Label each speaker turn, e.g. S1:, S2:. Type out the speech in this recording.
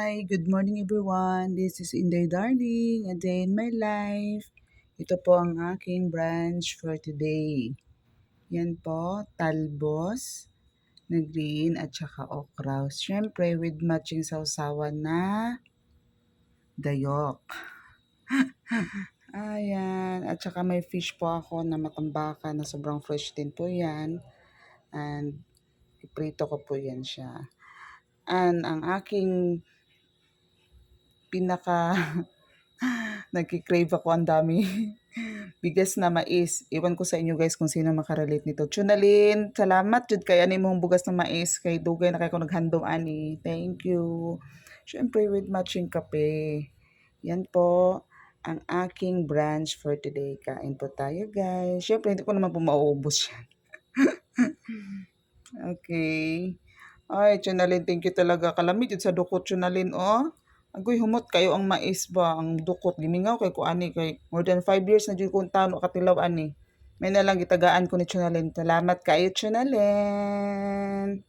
S1: Hi, good morning everyone. This is Inday Darling, a day in my life. Ito po ang aking brunch for today. Yan po, talbos na green at saka okra. Siyempre with matching sausawan na dayok. Ayan, at saka may fish po ako na matambaka na sobrang fresh din po yan. And iprito ko po yan siya. And ang aking pinaka nagki-crave ako, ang dami. Bigas na mais. Iwan ko sa inyo guys kung sino makarelate nito. Chunalin, salamat jud kay ani mong bugas ng mais kay dugay na kay ko naghandom ani. Thank you. Syempre with matching kape. Yan po ang aking brunch for today. Kain po tayo guys. Syempre hindi ko naman po mauubos yan. Okay. Ay, Chunalin, thank you talaga. Kalamit jud sa dukot, Chunalin, oh. Agoy, humot kayo ang mais ba, ang dukot. Gimingaw kay ko ani, kay more than 5 years na dyan kong tano katilaw ani. May nalang gitagaan ko ni Chunalin. Salamat kayo, Chunalin.